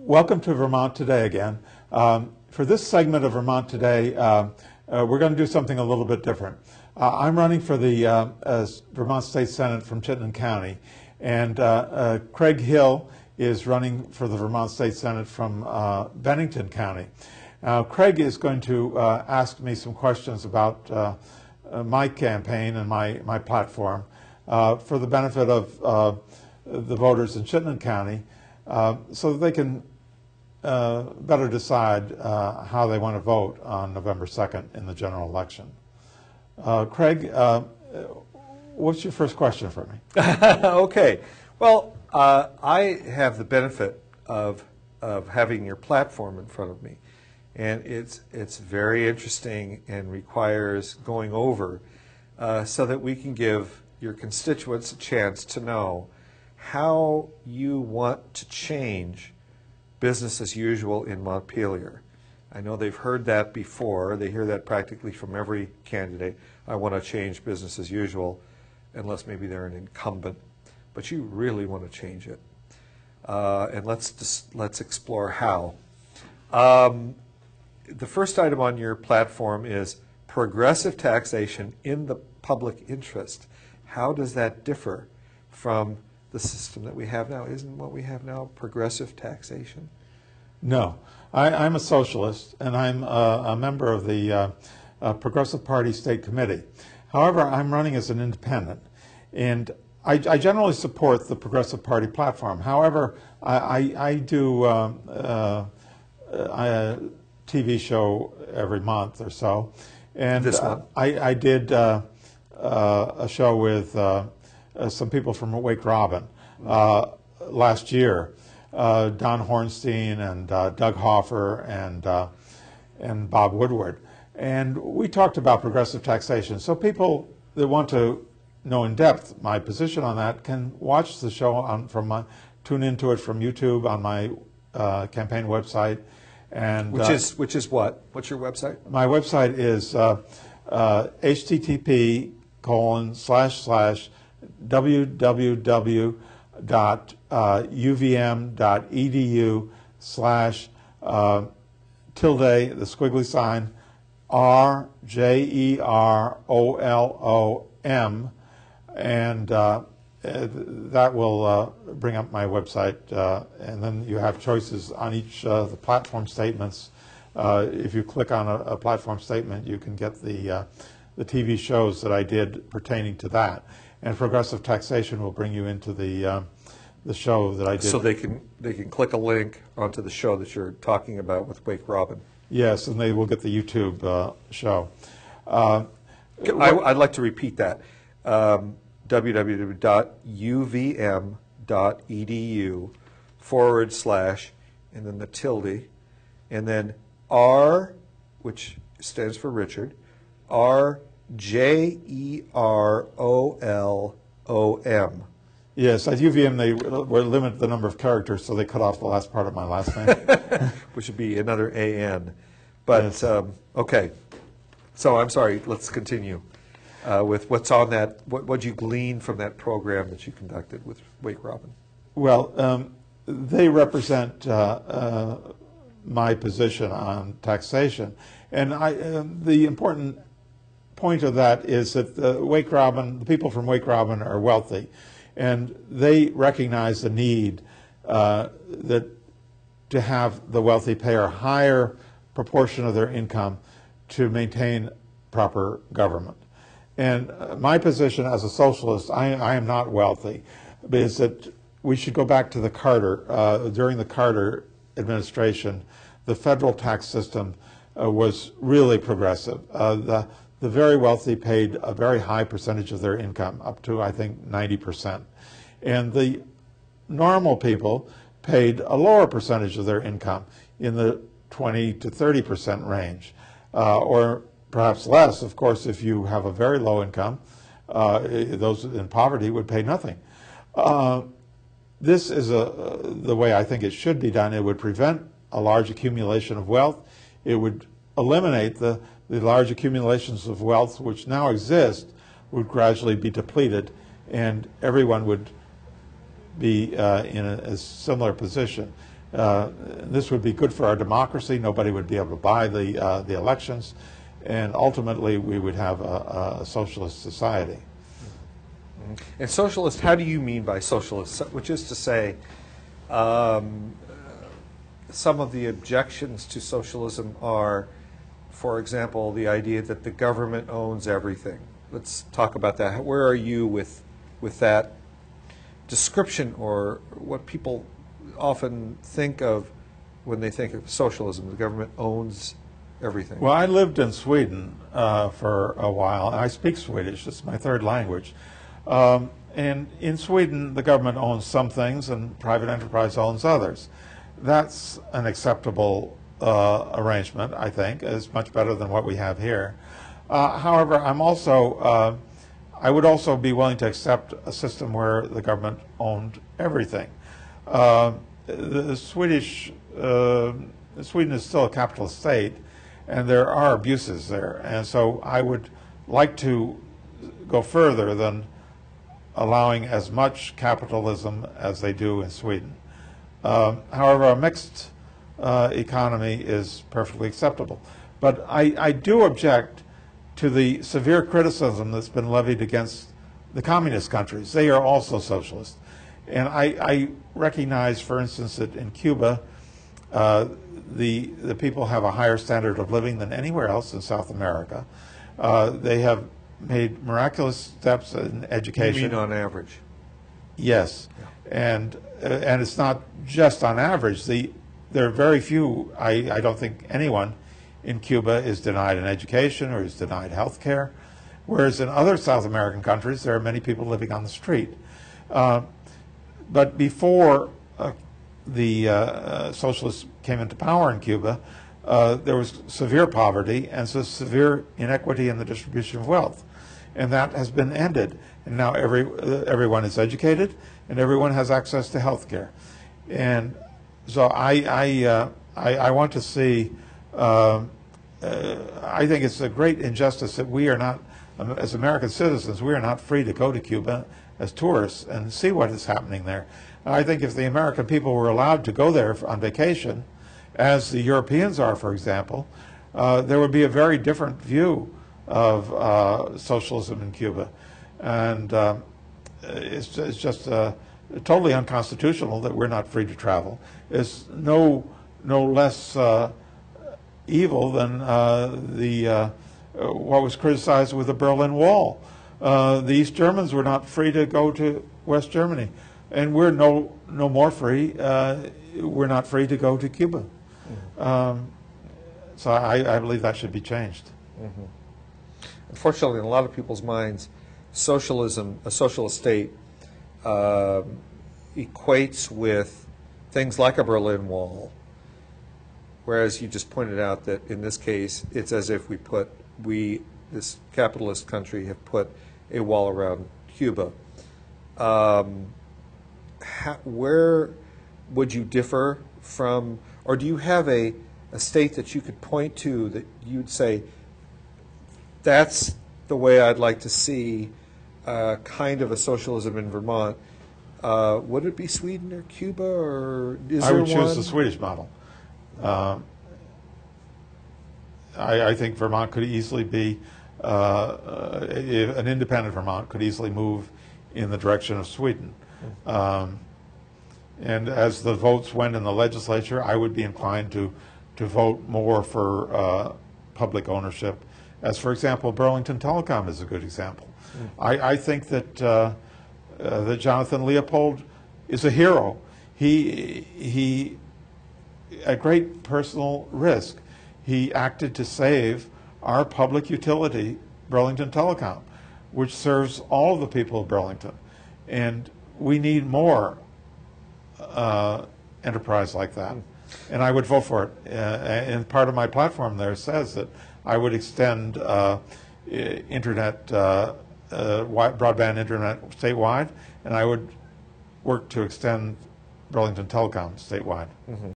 Welcome to Vermont Today again. For this segment of Vermont Today, we're going to do something a little bit different. I'm running for the Vermont State Senate from Chittenden County, and Craig Hill is running for the Vermont State Senate from Bennington County. Now, Craig is going to ask me some questions about my campaign and my platform for the benefit of the voters in Chittenden County, so that they can better decide how they want to vote on November 2nd in the general election. Craig, what's your first question for me? Okay. Well, I have the benefit of having your platform in front of me, and it's very interesting and requires going over so that we can give your constituents a chance to know how you want to change business as usual in Montpelier. I know they've heard that before. They hear that practically from every candidate. I want to change business as usual, unless maybe they're an incumbent. But you really want to change it. And let's explore how. The first item on your platform is progressive taxation in the public interest. How does that differ from the system that we have now? Isn't what we have now progressive taxation? No. I'm a socialist, and I'm a member of the Progressive Party State Committee. However, I'm running as an independent, and I generally support the Progressive Party platform. However, I do a TV show every month or so, and this one? I did a show with some people from Wake Robin last year, Don Hornstein and Doug Hoffer and Bob Woodward, and we talked about progressive taxation. So people that want to know in depth my position on that can watch the show tune into it from YouTube on my campaign website, and which is what? What's your website? My website is www.uvm.edu/tilde, the squiggly sign, RJEROLOM, and that will bring up my website, and then you have choices on each of the platform statements. If you click on a platform statement, you can get the TV shows that I did pertaining to that, and progressive taxation will bring you into the show that I did. So they can click a link onto the show that you're talking about with Wake Robin. Yes, and they will get the YouTube show. I'd like to repeat that. www.uvm.edu/ and then the tilde, and then R, which stands for Richard, RJEROLOM. Yes, at UVM they were limited the number of characters, so they cut off the last part of my last name. Which would be another AN. But, yes. Okay. So I'm sorry, let's continue with what's on that. What did you glean from that program that you conducted with Wake Robin? Well, they represent my position on taxation. And the important point of that is that the people from Wake Robin are wealthy, and they recognize the need to have the wealthy pay a higher proportion of their income to maintain proper government. And my position as a socialist, I am not wealthy, is that we should go back to the Carter. During the Carter administration, the federal tax system was really progressive. The very wealthy paid a very high percentage of their income, up to, I think, 90%. And the normal people paid a lower percentage of their income, in the 20 to 30% range, or perhaps less, of course, if you have a very low income. Those in poverty would pay nothing. This is the way I think it should be done. It would prevent a large accumulation of wealth. It would eliminate the large accumulations of wealth which now exist, would gradually be depleted, and everyone would be in a similar position. This would be good for our democracy. Nobody would be able to buy the elections, and ultimately we would have a socialist society. And socialist, how do you mean by socialist? Which is to say, some of the objections to socialism are, for example, the idea that the government owns everything. Let's talk about that. Where are you with that description, or what people often think of when they think of socialism? The government owns everything. Well, I lived in Sweden for a while, and I speak Swedish. It's my third language. And in Sweden, the government owns some things and private enterprise owns others. That's an acceptable arrangement, I think. It's much better than what we have here. However, I would also be willing to accept a system where the government owned everything. Sweden is still a capitalist state, and there are abuses there. And so I would like to go further than allowing as much capitalism as they do in Sweden. However, a mixed economy is perfectly acceptable. But I do object to the severe criticism that's been levied against the communist countries. They are also socialist. And I recognize, for instance, that in Cuba, the people have a higher standard of living than anywhere else in South America. They have made miraculous steps in education. You mean on average? Yes. Yeah. And it's not just on average. There are very few, I don't think anyone in Cuba is denied an education or is denied health care, whereas in other South American countries there are many people living on the street. But before the socialists came into power in Cuba, there was severe poverty and so severe inequity in the distribution of wealth. And that has been ended. And now everyone is educated and everyone has access to health care. And so I want to see, I think it's a great injustice that we are not, as American citizens, we are not free to go to Cuba as tourists and see what is happening there. And I think if the American people were allowed to go there on vacation, as the Europeans are, for example, there would be a very different view of socialism in Cuba. And it's just totally unconstitutional that we're not free to travel. It's no less evil than what was criticized with the Berlin Wall. The East Germans were not free to go to West Germany, and we're no more free. We're not free to go to Cuba. So I believe that should be changed. Mm-hmm. Unfortunately, in a lot of people's minds, socialism, a socialist state, equates with things like a Berlin Wall, whereas you just pointed out that in this case, it's as if this capitalist country, have put a wall around Cuba. Where would you differ from, or do you have a state that you could point to that you'd say, that's the way I'd like to see kind of a socialism in Vermont? Would it be Sweden or Cuba, or is there one? I would choose the Swedish model. I think Vermont could easily be, an independent Vermont could easily move in the direction of Sweden. And as the votes went in the legislature, I would be inclined to vote more for public ownership. As, for example, Burlington Telecom is a good example. I think that that Jonathan Leopold is a hero. He, at great personal risk, he acted to save our public utility, Burlington Telecom, which serves all of the people of Burlington. And we need more enterprise like that. And I would vote for it. And part of my platform there says that I would extend internet, broadband internet statewide, and I would work to extend Burlington Telecom statewide. Mm-hmm.